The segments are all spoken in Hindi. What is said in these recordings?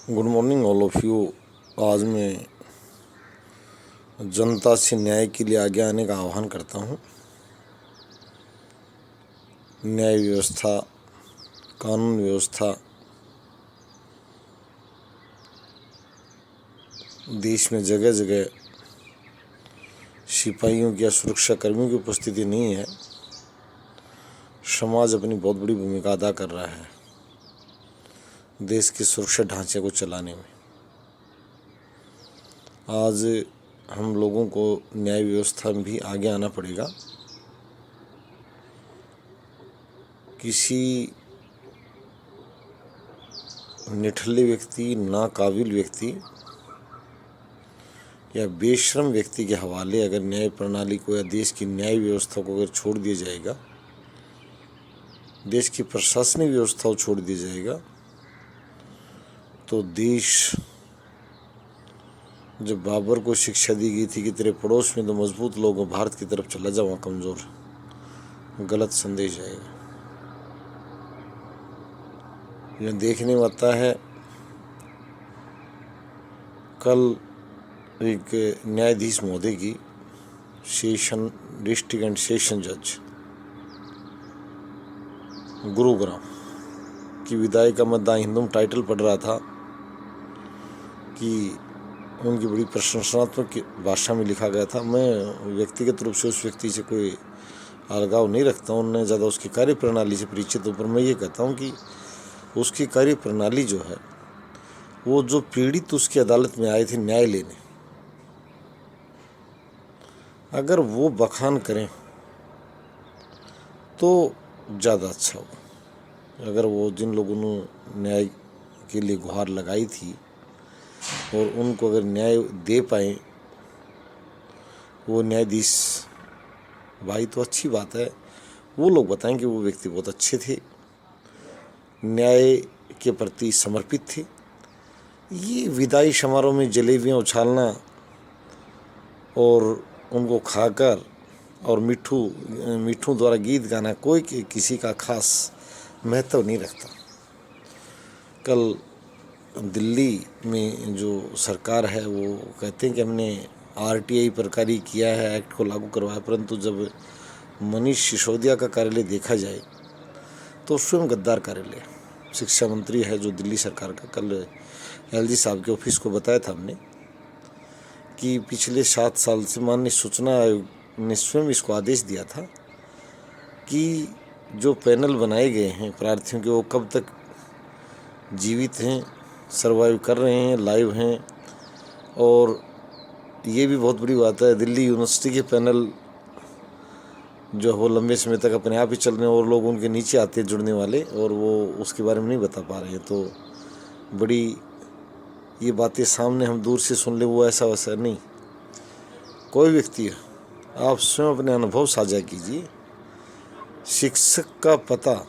Good morning all of you. आज मैं जनता से न्याय के लिए आगे आने का आह्वान करता हूँ। न्याय व्यवस्था, कानून व्यवस्था देश में जगह जगह सिपाहियों की या सुरक्षा कर्मियों की उपस्थिति नहीं है। समाज अपनी बहुत बड़ी भूमिका अदा कर रहा है देश के सुरक्षा ढांचे को चलाने में। आज हम लोगों को न्याय व्यवस्था में भी आगे आना पड़ेगा। किसी निठल्ले व्यक्ति, नाकाबिल व्यक्ति या बेशर्म व्यक्ति के हवाले अगर न्याय प्रणाली को या देश की न्याय व्यवस्था को अगर छोड़ दिया जाएगा, देश की प्रशासनिक व्यवस्था को छोड़ दिया जाएगा, तो देश जब बाबर को शिक्षा दी गई थी कि तेरे पड़ोस में तो मजबूत लोग हो, भारत की तरफ चला जा, वहाँ कमज़ोर, गलत संदेश आएगा। यह देखने में आता है, कल एक न्यायाधीश महोदय की सेशन डिस्ट्रिक्ट एंड सेशन जज गुरुग्राम की विदाई का मद्दा हिंदू टाइटल पढ़ रहा था कि उनकी बड़ी प्रशंसात्मक भाषा में लिखा गया था। मैं व्यक्तिगत रूप से उस व्यक्ति से कोई अलगाव नहीं रखता हूँ, उन्हें ज़्यादा उसकी कार्य प्रणाली से परिचित हूँ, पर मैं ये कहता हूँ कि उसकी कार्य प्रणाली जो है, वो जो पीड़ित उसकी अदालत में आए थे न्याय लेने, अगर वो बखान करें तो ज़्यादा अच्छा हो। अगर वो जिन लोगों ने न्याय के लिए गुहार लगाई थी और उनको अगर न्याय दे पाए वो न्यायाधीश भाई, तो अच्छी बात है। वो लोग बताएं कि वो व्यक्ति बहुत अच्छे थे, न्याय के प्रति समर्पित थे। ये विदाई समारोह में जलेबियाँ उछालना और उनको खाकर और मिट्ठू द्वारा गीत गाना कोई किसी का खास महत्व नहीं रखता। कल दिल्ली में जो सरकार है वो कहते हैं कि हमने आरटीआई पर कार्य किया है, एक्ट को लागू करवाया, परंतु जब मनीष सिसोदिया का कार्यालय देखा जाए तो स्वयं गद्दार कार्यालय। शिक्षा मंत्री है जो दिल्ली सरकार का, कल एलजी साहब के ऑफिस को बताया था हमने कि पिछले 7 साल से माननीय सूचना आयोग ने स्वयं इसको आदेश दिया था कि जो पैनल बनाए गए हैं प्रार्थियों के, वो कब तक जीवित हैं, सर्वाइव कर रहे हैं, लाइव हैं। और ये भी बहुत बड़ी बात है, दिल्ली यूनिवर्सिटी के पैनल जो वो लंबे समय तक अपने आप ही चल रहे हैं और लोग उनके नीचे आते हैं जुड़ने वाले, और वो उसके बारे में नहीं बता पा रहे हैं। तो बड़ी ये बातें सामने हम दूर से सुन ले वो ऐसा वैसा नहीं। कोई व्यक्ति, आप स्वयं अपने अनुभव साझा कीजिए। शिक्षक का पता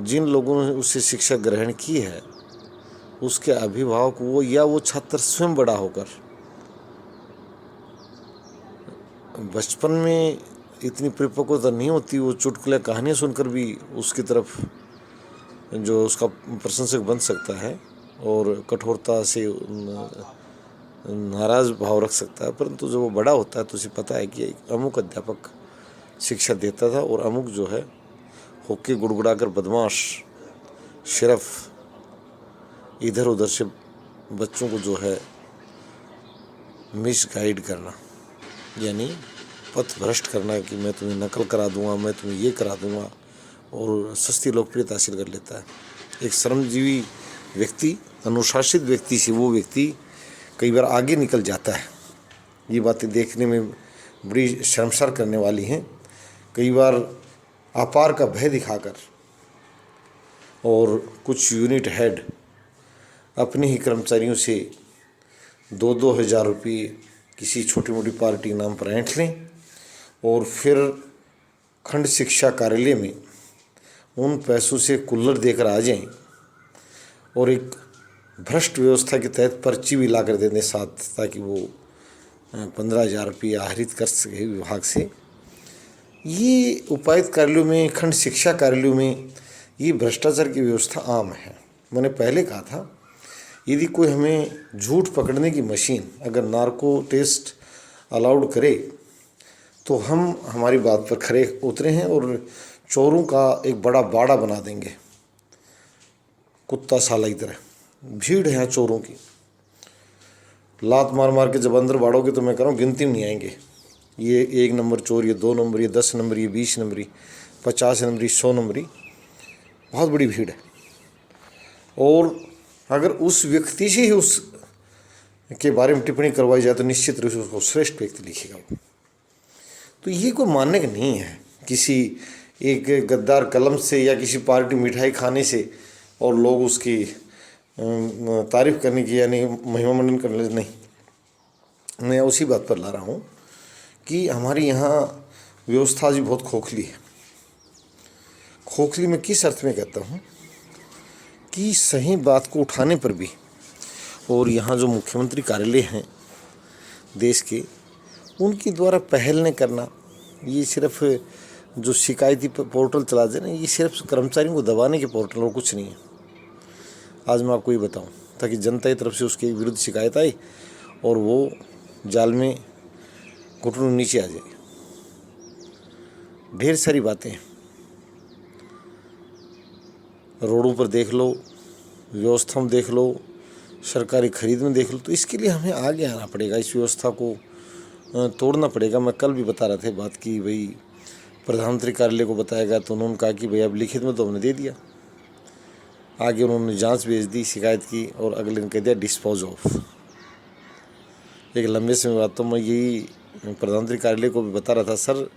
जिन लोगों ने उससे शिक्षा ग्रहण की है, उसके अभिभावक वो या वो छात्र स्वयं बड़ा होकर बचपन में इतनी परिपक्वता नहीं होती, वो चुटकुले कहानियाँ सुनकर भी उसकी तरफ जो उसका प्रशंसक बन सकता है और कठोरता से नाराज़ भाव रख सकता है। परंतु जब वो बड़ा होता है तो उसे पता है कि अमुक अध्यापक शिक्षा देता था और अमुक जो है होके गुड़गुड़ाकर बदमाश सिर्फ इधर उधर से बच्चों को जो है मिस गाइड करना, यानी पथ भ्रष्ट करना कि मैं तुम्हें नकल करा दूंगा, मैं तुम्हें ये करा दूंगा, और सस्ती लोकप्रियता हासिल कर लेता है। एक श्रमजीवी व्यक्ति, अनुशासित व्यक्ति से वो व्यक्ति कई बार आगे निकल जाता है। ये बातें देखने में बड़ी शर्मसार करने वाली हैं। कई बार अपार का भय दिखाकर और कुछ यूनिट हेड अपने ही कर्मचारियों से 2-2 हज़ार रुपये किसी छोटी मोटी पार्टी के नाम पर ऐंठ लें और फिर खंड शिक्षा कार्यालय में उन पैसों से कुल्लड़ देकर आ जाएं और एक भ्रष्ट व्यवस्था के तहत पर्ची भी ला कर देने साथ, ताकि वो 15,000 रुपये आहरित कर सके विभाग से। ये उपायुक्त कार्यालयों में, खंड शिक्षा कार्यालयों में ये भ्रष्टाचार की व्यवस्था आम है। मैंने पहले कहा था, यदि कोई हमें झूठ पकड़ने की मशीन अगर नार्को टेस्ट अलाउड करे तो हम हमारी बात पर खरे उतरे हैं और चोरों का एक बड़ा बाड़ा बना देंगे, कुत्ता साला की तरह। भीड़ है यहाँ चोरों की, लात मार मार के जब अंदर बाड़ोगे तो मैं कह रहा हूँ गिनती में नहीं आएंगे। ये 1 नंबर चोर, ये 2 नंबर, ये 10 नंबर, ये 20 नंबरी, 50 नंबरी, 100 नंबरी, बहुत बड़ी भीड़ है। और अगर उस व्यक्ति से ही उस के बारे में टिप्पणी करवाई जाए तो निश्चित रूप से उसको श्रेष्ठ व्यक्ति लिखेगा वो। तो ये कोई मानने का नहीं है किसी एक गद्दार कलम से या किसी पार्टी मिठाई खाने से और लोग उसकी तारीफ करने की यानी महिमा मंडन करने। नहीं, मैं उसी बात पर ला रहा हूँ कि हमारी यहाँ व्यवस्था जी बहुत खोखली है। खोखली में किस अर्थ में कहता हूँ कि सही बात को उठाने पर भी, और यहाँ जो मुख्यमंत्री कार्यालय हैं देश के, उनके द्वारा पहल न करना, ये सिर्फ जो शिकायती पोर्टल चला देना, ये सिर्फ कर्मचारियों को दबाने के पोर्टल और कुछ नहीं है। आज मैं आपको ये बताऊं ताकि जनता की तरफ से उसके विरुद्ध शिकायत आई और वो जाल में घुटनों नीचे आ जाए। ढेर सारी बातें हैं, रोडों पर देख लो, व्यवस्था में देख लो, सरकारी खरीद में देख लो। तो इसके लिए हमें आगे आना पड़ेगा, इस व्यवस्था को तोड़ना पड़ेगा। मैं कल भी बता रहा था बात की, भाई प्रधानमंत्री कार्यालय को बताया गया तो उन्होंने कहा कि भाई अब लिखित में तो हमने दे दिया। आगे उन्होंने जांच भेज दी शिकायत की और अगले दिन कह दिया डिस्पोज ऑफ। एक लंबे समय बाद तो मैं यही प्रधानमंत्री कार्यालय को भी बता रहा था, सर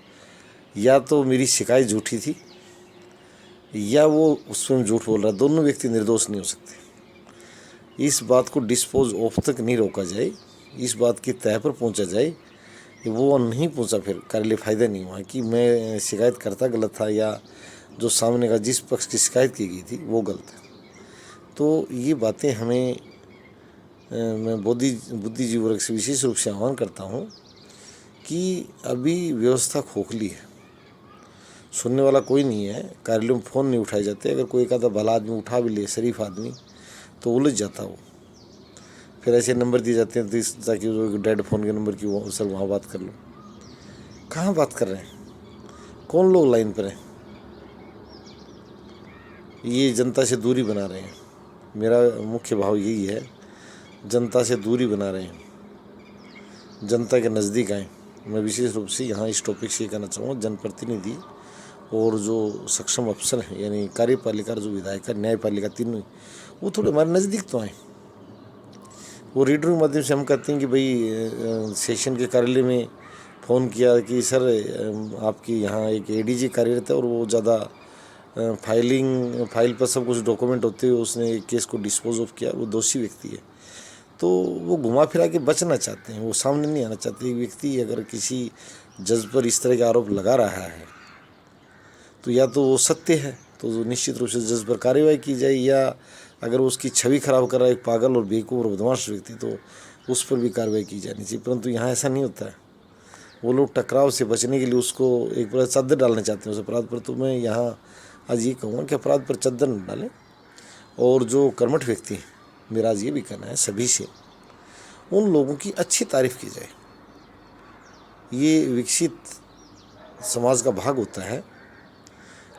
या तो मेरी शिकायत झूठी थी या वो उसमें झूठ बोल रहा है, दोनों व्यक्ति निर्दोष नहीं हो सकते। इस बात को डिस्पोज ऑफ तक नहीं रोका जाए, इस बात की तह पर पहुंचा जाए, वो नहीं पहुंचा फिर कार्यालय फ़ायदा नहीं हुआ कि मैं शिकायत करता गलत था या जो सामने का जिस पक्ष की शिकायत की गई थी वो गलत है। तो ये बातें हमें मैं बुद्धिजीवी वर्ग से विशेष रूप से आह्वान करता हूँ कि अभी व्यवस्था खोखली है, सुनने वाला कोई नहीं है, कार्यालयों में फ़ोन नहीं उठाए जाते। अगर कोई एक आधा भला आदमी उठा भी ले, शरीफ आदमी, तो उलझ जाता वो। फिर ऐसे नंबर दिए जाते हैं ताकि वो डेड फ़ोन के नंबर की वो सर वहाँ बात कर लो। कहाँ बात कर रहे हैं, कौन लोग लाइन पर हैं? ये जनता से दूरी बना रहे हैं। मेरा मुख्य भाव यही है, जनता से दूरी बना रहे हैं, जनता के नज़दीक आएँ। मैं विशेष रूप से यहाँ इस टॉपिक से कहना चाहूँगा, जनप्रतिनिधि और जो सक्षम अफसर हैं यानी कार्यपालिका, जो विधायिका, न्यायपालिका, तीनों, वो थोड़े हमारे नज़दीक तो आएँ। वो रेडियो के माध्यम से हम कहते हैं कि भाई सेशन के कार्यालय में फ़ोन किया कि सर आपकी यहाँ एक एडीजी कार्यरत है और वो ज़्यादा फाइल पर सब कुछ डॉक्यूमेंट होते हुए उसने एक केस को डिस्पोज ऑफ किया, वो दोषी व्यक्ति है। तो वो घुमा फिरा के बचना चाहते हैं, वो सामने नहीं आना चाहते। एक व्यक्ति अगर किसी जज पर इस तरह के आरोप लगा रहा है तो या तो वो सत्य है तो निश्चित रूप से जज पर कार्रवाई की जाए, या अगर उसकी छवि खराब कर रहा है एक पागल और बेवकूफ़ और बदमाश व्यक्ति तो उस पर भी कार्रवाई की जानी चाहिए। परंतु यहाँ ऐसा नहीं होता है। वो लोग टकराव से बचने के लिए उसको एक बार चादर डालना चाहते हैं उस अपराध पर। तो मैं यहाँ आज ये कहूँगा कि अपराध पर चादर न डालें, और जो कर्मठ व्यक्ति हैं, मेरा आज ये भी कहना है सभी से, उन लोगों की अच्छी तारीफ की जाए। ये विकसित समाज का भाग होता है।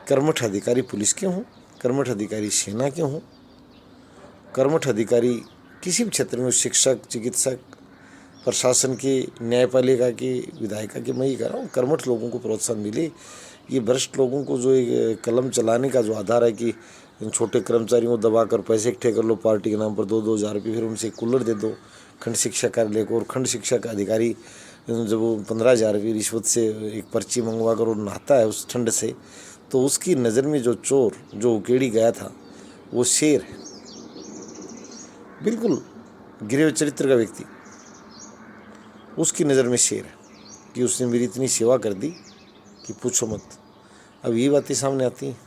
कर्मठ अधिकारी पुलिस के हों, कर्मठ अधिकारी सेना के हों, कर्मठ अधिकारी किसी भी क्षेत्र में, शिक्षक, चिकित्सक, प्रशासन के, न्यायपालिका के, विधायिका के, मैं ये कह रहा हूँ कर्मठ लोगों को प्रोत्साहन मिले। ये भ्रष्ट लोगों को जो एक कलम चलाने का जो आधार है कि छोटे कर्मचारियों को दबाकर पैसे इकट्ठे कर लो पार्टी के नाम पर 2-2 हज़ार रुपये, फिर उनसे कूलर दे दो खंड शिक्षा कार्यालय को, और खंड शिक्षा का अधिकारी जब वो 15,000 रुपये रिश्वत से एक पर्ची मंगवा कर और नहाता है उस ठंड से, तो उसकी नज़र में जो चोर जो उकेड़ी गया था वो शेर है, बिल्कुल गिरे हुए चरित्र का व्यक्ति, उसकी नज़र में शेर है कि उसने मेरी इतनी सेवा कर दी कि पूछो मत। अब ये बातें सामने आती हैं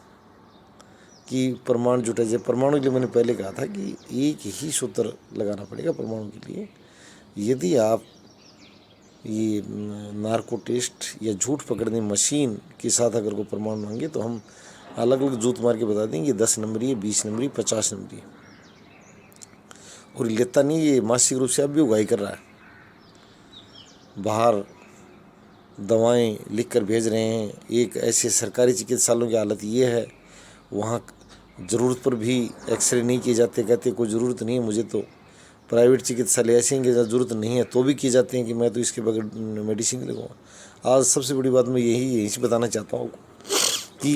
कि परमाणु जुटा जाए। परमाणु के लिए मैंने पहले कहा था कि एक ही सूत्र लगाना पड़ेगा परमाणु के लिए। यदि आप ये नार्को टेस्ट या झूठ पकड़ने मशीन के साथ अगर को परमाणु मांगे तो हम अलग अलग जूत मार के बता देंगे 10 नंबरी है, 20 नंबरी, 50 नंबरी है। और लेता नहीं, ये मानसिक रूप से अब भी उगाही कर रहा है। बाहर दवाएं लिख कर भेज रहे हैं। एक ऐसे सरकारी चिकित्सालयों की हालत ये है, वहाँ ज़रूरत पर भी एक्सरे नहीं किए जाते, कहते कोई ज़रूरत नहीं है मुझे। तो प्राइवेट चिकित्सालय ऐसे हैं कि जहाँ ज़रूरत नहीं है तो भी किए जाते हैं कि मैं तो इसके बगैर मेडिसिन लगूँगा। आज सबसे बड़ी बात मैं यही से बताना चाहता हूँ कि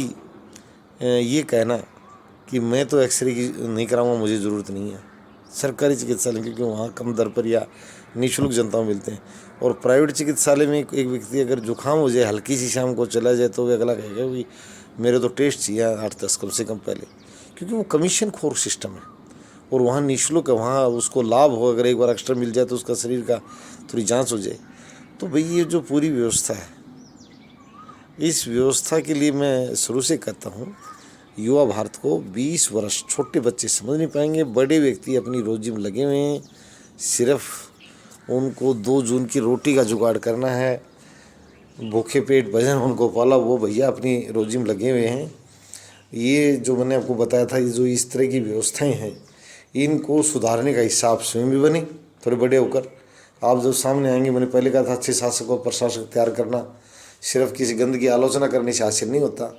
ये कहना कि मैं तो एक्सरे की नहीं कराऊंगा, मुझे ज़रूरत नहीं है सरकारी चिकित्सालय, क्योंकि वहाँ कम दर पर या निःशुल्क जनता में मिलते हैं। और प्राइवेट चिकित्सालय में एक व्यक्ति अगर जुकाम हो जाए, हल्की सी शाम को चला जाए, तो वे अगला कहेगा कि मेरे तो टेस्ट चाहिए 8-10 कम से कम पहले, क्योंकि वो कमीशन खोर सिस्टम है। और वहाँ निःशुल्क है, वहाँ उसको लाभ हो, अगर एक बार एक्स्ट्रा मिल जाए तो उसका शरीर का थोड़ी जाँच हो जाए। तो भाई ये जो पूरी व्यवस्था है, इस व्यवस्था के लिए मैं शुरू से कहता हूँ, युवा भारत को 20 वर्ष, छोटे बच्चे समझ नहीं पाएंगे, बड़े व्यक्ति अपनी रोजी में लगे हुए हैं। सिर्फ उनको 2 जून की रोटी का जुगाड़ करना है, भूखे पेट भजन उनको पाला, वो भैया अपनी रोजी में लगे हुए हैं। ये जो मैंने आपको बताया था, ये जो इस तरह की व्यवस्थाएं हैं, इनको सुधारने का हिसाब स्वयं भी बने थोड़े बड़े होकर। आप जब सामने आएंगे, मैंने पहले कहा था, अच्छे शासक और प्रशासक तैयार करना सिर्फ किसी गंद की आलोचना करने से हासिल नहीं होता।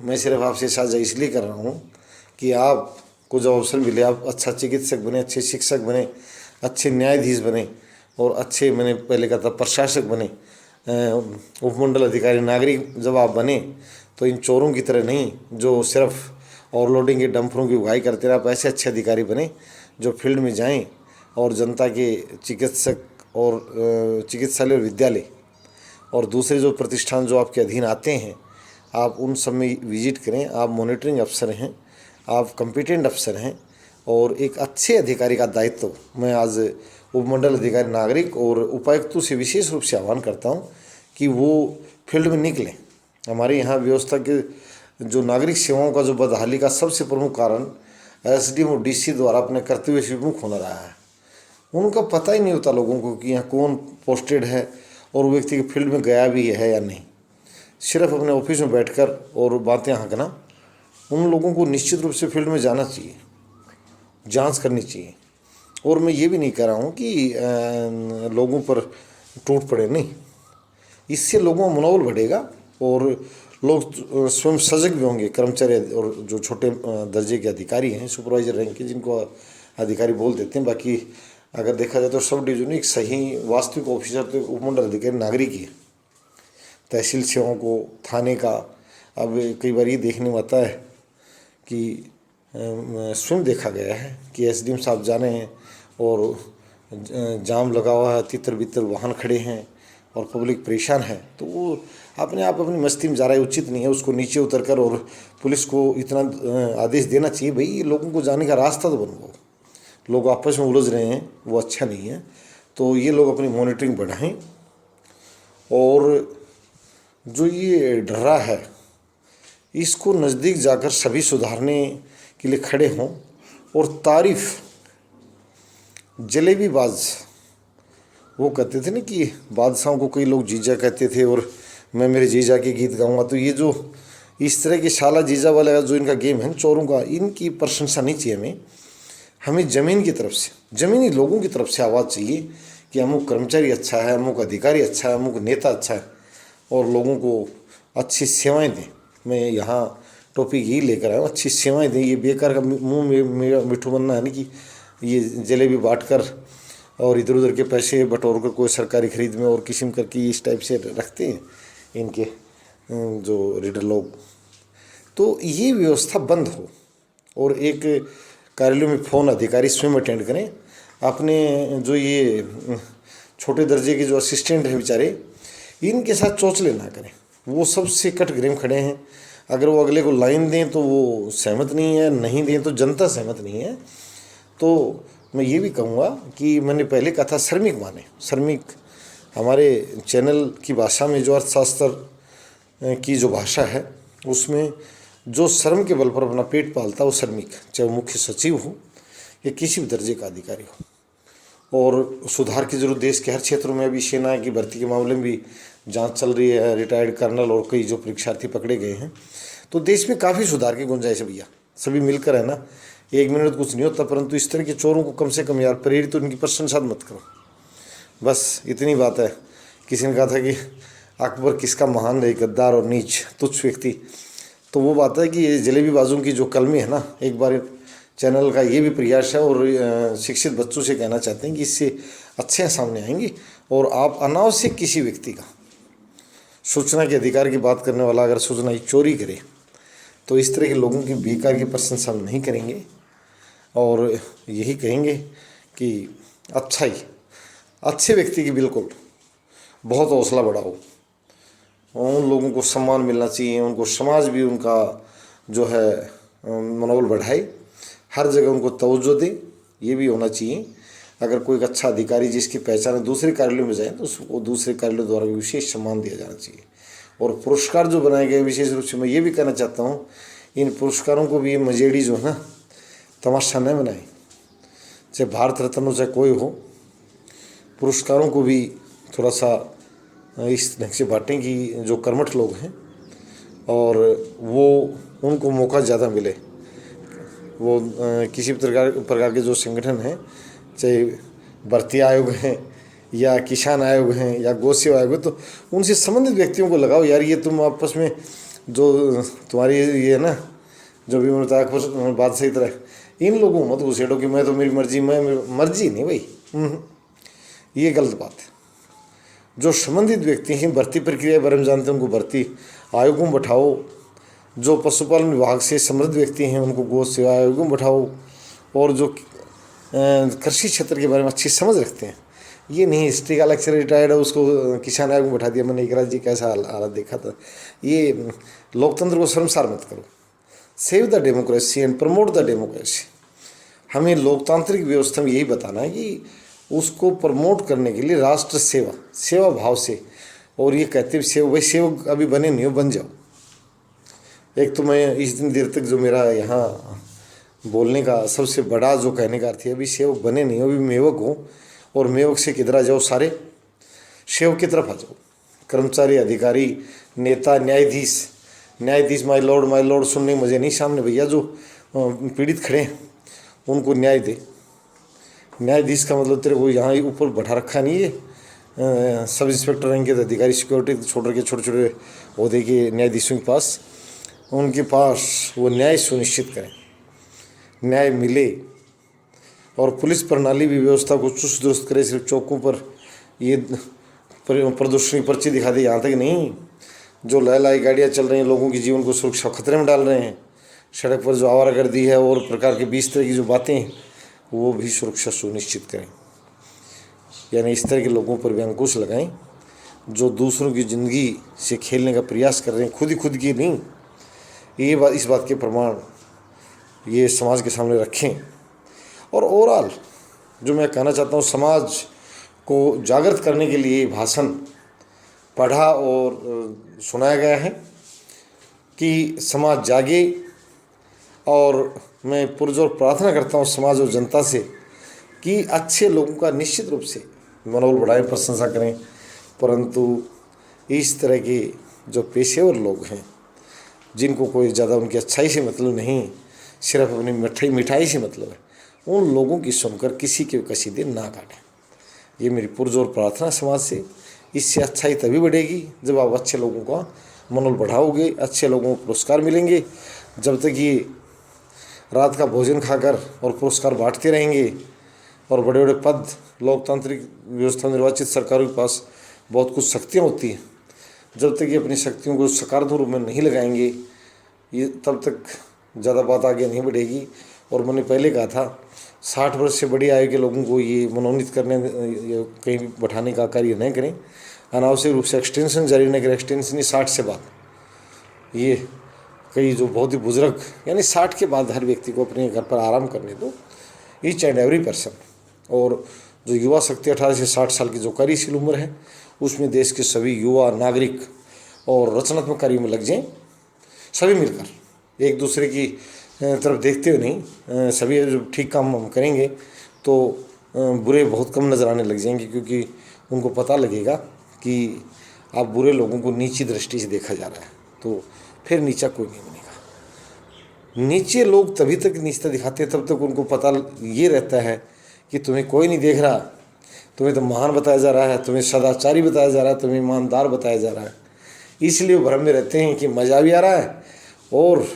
मैं सिर्फ आपसे साझा इसलिए कर रहा हूँ कि आपको जब अवसर मिले, आप अच्छा चिकित्सक बने, अच्छे शिक्षक बने, अच्छे न्यायाधीश बने, और अच्छे, मैंने पहले कहा था, प्रशासक बने, उपमंडल अधिकारी, नागरिक जब आप बने, तो इन चोरों की तरह नहीं जो सिर्फ ओवरलोडिंग के डंपरों की उगाही करते रहे। आप ऐसे अच्छे अधिकारी बने जो फील्ड में जाएं और जनता के चिकित्सक और चिकित्सालय और विद्यालय और दूसरे जो प्रतिष्ठान जो आपके अधीन आते हैं, आप उन सब में विजिट करें। आप मॉनिटरिंग अफसर हैं, आप कम्पिटेंट अफसर हैं, और एक अच्छे अधिकारी का दायित्व मैं आज उपमंडल अधिकारी, नागरिक और उपायुक्तों से विशेष रूप से आह्वान करता हूं कि वो फील्ड में निकलें। हमारे यहाँ व्यवस्था के जो नागरिक सेवाओं का जो बदहाली का सबसे प्रमुख कारण एसडीएम और डीसी द्वारा अपने कर्तव्य से विमुख होना रहा है। उनका पता ही नहीं होता लोगों को कि यहाँ कौन पोस्टेड है और वो व्यक्ति के फील्ड में गया भी है या नहीं। सिर्फ अपने ऑफिस में बैठकर और बातें हाँकना। उन लोगों को निश्चित रूप से फील्ड में जाना चाहिए, जांच करनी चाहिए। और मैं ये भी नहीं कह रहा हूँ कि लोगों पर टूट पड़े, नहीं, इससे लोगों का मनोबल बढ़ेगा और लोग स्वयं सजग भी होंगे। कर्मचारी और जो छोटे दर्जे के अधिकारी हैं, सुपरवाइजर रैंक के, जिनको अधिकारी बोल देते हैं, बाकी अगर देखा जाए तो सब डिवीजन एक सही वास्तविक ऑफिसर तो उपमंडल अधिकारी नागरिक ही है। तहसील सेवाओं को, थाने का, अब कई बार ये देखने में आता है कि स्वयं देखा गया है कि एसडीएम साहब जा रहे हैं और जाम लगा हुआ है, तितर बितर वाहन खड़े हैं और पब्लिक परेशान है, तो वो अपने आप अपनी मस्ती में जा रहा है, उचित नहीं है। उसको नीचे उतर कर और पुलिस को इतना आदेश देना चाहिए, भाई लोगों को जाने का रास्ता तो बनवाओ। लोग आपस में उलझ रहे हैं, वो अच्छा नहीं है। तो ये लोग अपनी मॉनिटरिंग बढ़ाएं, और जो ये डरा है इसको नज़दीक जाकर सभी सुधारने के लिए खड़े हों। और तारीफ जलेबीबाज, वो कहते थे ना कि बादशाहों को कई लोग जीजा कहते थे और मैं मेरे जीजा के गीत गाऊंगा। तो ये जो इस तरह के शाला जीजा वाला जो इनका गेम है चोरों का, इनकी प्रशंसा नहीं चाहिए हमें ज़मीन की तरफ से, ज़मीनी लोगों की तरफ से आवाज़ चाहिए कि अमुक कर्मचारी अच्छा है, अमुक अधिकारी अच्छा है, अमुक नेता अच्छा है, और लोगों को अच्छी सेवाएं दें। मैं यहाँ टॉपिक यही लेकर आया हूँ, अच्छी सेवाएं दें। ये बेकार का मुँह में मिठू बनना है नहीं कि ये जलेबी बांट कर और इधर उधर के पैसे बटोर कर कोई सरकारी खरीद में और किस्म करके इस टाइप से रखते हैं इनके जो रीडर लोग। तो ये व्यवस्था बंद हो, और एक कार्यालय में फ़ोन अधिकारी स्वयं अटेंड करें। अपने जो ये छोटे दर्जे के जो असिस्टेंट हैं बेचारे, इनके साथ चौचले ना करें। वो सबसे कटघरे में खड़े हैं। अगर वो अगले को लाइन दें तो वो सहमत नहीं है, नहीं दें तो जनता सहमत नहीं है। तो मैं ये भी कहूँगा कि मैंने पहले कहा था, श्रमिक माने, श्रमिक हमारे चैनल की भाषा में जो अर्थशास्त्र की जो भाषा है उसमें जो श्रम के बल पर अपना पेट पालता है वो श्रमिक, चाहे वो मुख्य सचिव हो या किसी भी दर्जे का अधिकारी हो। और सुधार की जरूरत देश के हर क्षेत्रों में। अभी सेना की भर्ती के मामले में भी जांच चल रही है, रिटायर्ड कर्नल और कई जो परीक्षार्थी पकड़े गए हैं। तो देश में काफ़ी सुधार की गुंजाइश है भैया, सभी मिलकर है ना 1 मिनट कुछ नहीं होता, परंतु इस तरह के चोरों को कम से कम यार प्रेरित तो उनकी प्रशंसा मत करो। बस इतनी बात है। किसी ने कहा था कि अकबर किसका महान है, गद्दार और नीच तुच्छ व्यक्ति। तो वो बात है कि ये जलेबीबाजों की जो कलमी है ना, एक बार चैनल का ये भी प्रयास है और शिक्षित बच्चों से कहना चाहते हैं कि इससे अच्छे सामने आएंगे। और आप अनावश्यक किसी व्यक्ति का सूचना के अधिकार की बात करने वाला अगर सूचना की चोरी करे तो इस तरह के लोगों की बेकार की प्रशंसा हम नहीं करेंगे और यही कहेंगे कि अच्छे व्यक्ति की बिल्कुल बहुत हौसला बढ़ाओ। उन लोगों को सम्मान मिलना चाहिए, उनको समाज भी उनका जो है मनोबल बढ़ाए, हर जगह उनको तवज्जो दे, ये भी होना चाहिए। अगर कोई एक अच्छा अधिकारी जिसकी पहचान दूसरे कार्यालयों में जाए तो उसको दूसरे कार्यालयों द्वारा भी विशेष सम्मान दिया जाना चाहिए। और पुरस्कार जो बनाए गए विशेष रूप से मैं ये भी कहना चाहता हूँ, इन पुरस्कारों को भी ये मजेड़ी जो है ना तमाशा न बनाए, चाहे भारत रत्न हो चाहे कोई हो, पुरस्कारों को भी थोड़ा सा इस ढंग से बांटें कि जो कर्मठ लोग हैं और वो उनको मौका ज़्यादा मिले। वो किसी भी प्रकार के जो संगठन हैं, चाहे भर्ती आयोग हैं या किसान आयोग हैं या गौ सेवा आयोग है, तो उनसे संबंधित व्यक्तियों को लगाओ यार। ये तुम आपस में जो तुम्हारी ये ना जो भी बताया बात सही तरह, इन लोगों मत घुसेड़ो कि मैं तो मेरी मर्जी, मैं मर्जी नहीं भाई, ये गलत बात है। जो संबंधित व्यक्ति हैं भर्ती प्रक्रिया बारे में जानते हैं उनको भर्ती आयोगों में बैठाओ। जो पशुपालन विभाग से समृद्ध व्यक्ति हैं उनको गौ सेवा आयोगों में बैठाओ। और जो कृषि क्षेत्र के बारे में अच्छी समझ रखते हैं, ये नहीं हिस्ट्री का लेक्चर रिटायर्ड है उसको किसान आयोग में बैठा दिया। मैंने एकराज जी कैसा हालत देखा था। ये लोकतंत्र को शर्मसार मत करो। Save the democracy and promote the democracy. हमें लोकतांत्रिक व्यवस्था में यही बताना है कि उसको प्रमोट करने के लिए राष्ट्र सेवा भाव से, और ये कहते सेव भाई सेवक अभी बने नहीं हो, बन जाओ। एक तो मैं इस दिन देर तक जो मेरा यहाँ बोलने का सबसे बड़ा जो कहने का अर्थ है, अभी सेवक बने नहीं हो, अभी मेवक हो। और मेवक से किधर आ जाओ, सारे सेवक की तरफ आ जाओ। कर्मचारी, अधिकारी, नेता, न्यायाधीश माय लॉर्ड सुनने में मजे नहीं। सामने भैया जो पीड़ित खड़े हैं उनको न्याय दे। न्यायाधीश का मतलब तेरे को यहाँ ऊपर बैठा रखा नहीं है सब इंस्पेक्टर रैंक के अधिकारी, सिक्योरिटी छोड़ के छोटे छोटे ओहदे के न्यायाधीशों के पास, उनके पास वो न्याय सुनिश्चित करें, न्याय मिले। और पुलिस प्रणाली भी व्यवस्था को चुस्त दुरुस्त करे। सिर्फ चौकों पर ये प्रदूषण की पर्ची दिखा दे, यहाँ तक नहीं। जो लहलाई गाड़ियाँ चल रही हैं लोगों की जीवन को सुरक्षा खतरे में डाल रहे हैं, सड़क पर जो आवारागर्दी है और प्रकार के 20 तरह की जो बातें हैं, वो भी सुरक्षा सुनिश्चित करें। यानी इस तरह के लोगों पर भी अंकुश लगाएं जो दूसरों की ज़िंदगी से खेलने का प्रयास कर रहे हैं, खुद की नहीं। ये इस बात के प्रमाण ये समाज के सामने रखें। और ओवरऑल जो मैं कहना चाहता हूँ, समाज को जागृत करने के लिए भाषण पढ़ा और सुनाया गया है कि समाज जागे। और मैं पुरजोर प्रार्थना करता हूँ समाज और जनता से कि अच्छे लोगों का निश्चित रूप से मनोबल बढ़ाएं, प्रशंसा करें। परंतु इस तरह के जो पेशेवर लोग हैं जिनको कोई ज़्यादा उनकी अच्छाई से मतलब नहीं, सिर्फ अपनी मिठाई से मतलब है, उन लोगों की सुनकर किसी के कसीदे ना काटें। ये मेरी पुरजोर प्रार्थना समाज से। इससे अच्छाई तभी बढ़ेगी जब आप अच्छे लोगों का मनोबल बढ़ाओगे, अच्छे लोगों को पुरस्कार मिलेंगे। जब तक ये रात का भोजन खाकर और पुरस्कार बांटते रहेंगे और बड़े बड़े पद, लोकतांत्रिक व्यवस्था निर्वाचित सरकारों के पास बहुत कुछ शक्तियाँ होती हैं, जब तक ये अपनी शक्तियों को सकारात्मक रूप में नहीं लगाएंगे, ये तब तक ज़्यादा बात आगे नहीं बढ़ेगी। और मैंने पहले कहा था 60 वर्ष से बड़ी आयु के लोगों को ये मनोनीत करने कहीं भी बैठाने का कार्य न करें। अनावश्यक रूप से एक्सटेंशन जारी न करें। एक्सटेंशन ही 60 से बाद, ये कई जो बहुत ही बुजुर्ग यानी 60 के बाद हर व्यक्ति को अपने घर पर आराम करने दो, ईच एंड एवरी पर्सन। और जो युवा शक्ति 18 से 60 साल की जो कार्यशील उम्र है, उसमें देश के सभी युवा नागरिक और रचनात्मक कार्यों में लग जाएं। सभी मिलकर एक दूसरे की तरफ देखते हुए नहीं, सभी जो ठीक काम हम करेंगे तो बुरे बहुत कम नज़र आने लग जाएंगे, क्योंकि उनको पता लगेगा कि आप बुरे लोगों को नीची दृष्टि से देखा जा रहा है, तो फिर नीचा कोई नहीं बनेगा। नीचे लोग तभी तक नीचता दिखाते हैं, तब तक उनको पता ये रहता है कि तुम्हें कोई नहीं देख रहा, तुम्हें तो महान बताया जा रहा है, तुम्हें सदाचारी बताया जा रहा है, तुम्हें ईमानदार बताया जा रहा है। इसलिए भ्रम में रहते हैं कि मज़ा भी आ रहा है, और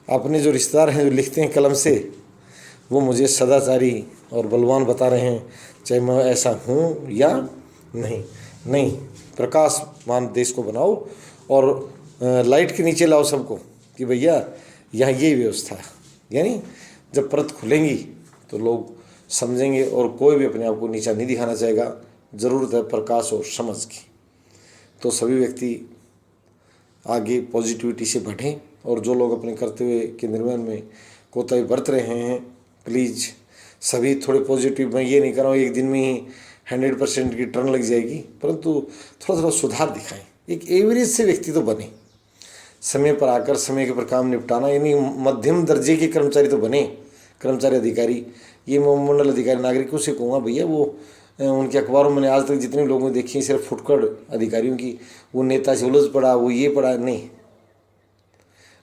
अपने जो रिश्तेदार हैं जो लिखते हैं कलम से, वो मुझे सदाचारी और बलवान बता रहे हैं, चाहे मैं ऐसा हूँ या नहीं। नहीं, प्रकाशमान देश को बनाओ और लाइट के नीचे लाओ सबको कि भैया यहाँ ये व्यवस्था है। यानी जब परत खुलेंगी तो लोग समझेंगे और कोई भी अपने आप को नीचा नहीं दिखाना चाहेगा। ज़रूरत है प्रकाश और समझ की। तो सभी व्यक्ति आगे पॉजिटिविटी से बढ़ें, और जो लोग अपने कर्तव्य के निर्वहन में कोताही बरत रहे हैं, प्लीज़ सभी थोड़े पॉजिटिव। मैं ये नहीं कर रहा हूँ एक दिन में ही 100% की टर्न लग जाएगी, परंतु थोड़ा थोड़ा सुधार दिखाएं। एक एवरेज से व्यक्ति तो बने, समय पर आकर समय के पर काम निपटाना, यानी मध्यम दर्जे के कर्मचारी तो बने, कर्मचारी अधिकारी। ये मैं मंडल अधिकारी नागरिकों से कहूँगा, भैया वो उनके अखबारों में मैंने आज तक जितने लोगों ने देखी सिर्फ फुटकर अधिकारियों की, वो नेता से उलझ पड़ा, वो ये पड़ा। नहीं,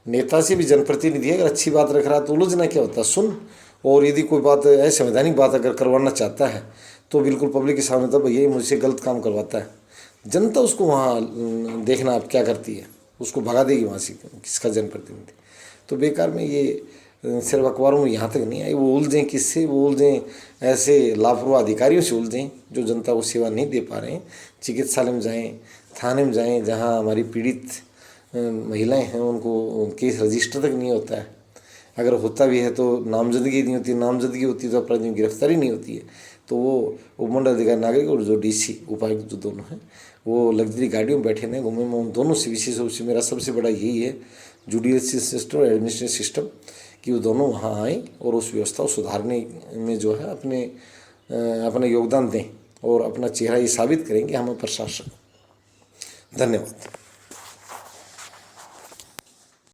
नेता से भी जनप्रतिनिधि अगर अच्छी बात रख रहा है तो उलझना क्या होता है, सुन। और यदि कोई बात असंवैधानिक बात अगर करवाना चाहता है तो बिल्कुल पब्लिक के सामने, तब भैया मुझसे गलत काम करवाता है, जनता उसको वहाँ देखना आप क्या करती है, उसको भगा देगी वहाँ से, किसका जनप्रतिनिधि। तो बेकार में ये सिर्फ अखबारों में यहाँ तक नहीं आई, वो उलझें किससे, वो उलझें ऐसे लापरवाह अधिकारियों से उलझें जो जनता को सेवा नहीं दे पा रहे हैं। चिकित्सालय में जाएँ, थाने में जाएँ, जहाँ हमारी पीड़ित महिलाएं हैं उनको केस रजिस्टर तक नहीं होता है, अगर होता भी है तो नामजदगी नहीं होती, नामजदगी होती है तो अपराधियों की गिरफ्तारी नहीं होती है। तो वो उपमंडल अधिकारी नागरिक और जो डीसी उपायुक्त जो दोनों हैं वो लग्जरी गाड़ियों में बैठे नहीं घूमे। मैं उन दोनों से विशेष रूप से मेरा सबसे बड़ा यही है, जुडिशियल सिस्टम और एडमिनिस्ट्रेटिव सिस्टम, कि वो दोनों वहाँ आएँ और उस व्यवस्था को सुधारने में जो है अपना योगदान दें और अपना चेहरा ये साबित करें कि हमें प्रशासन। धन्यवाद।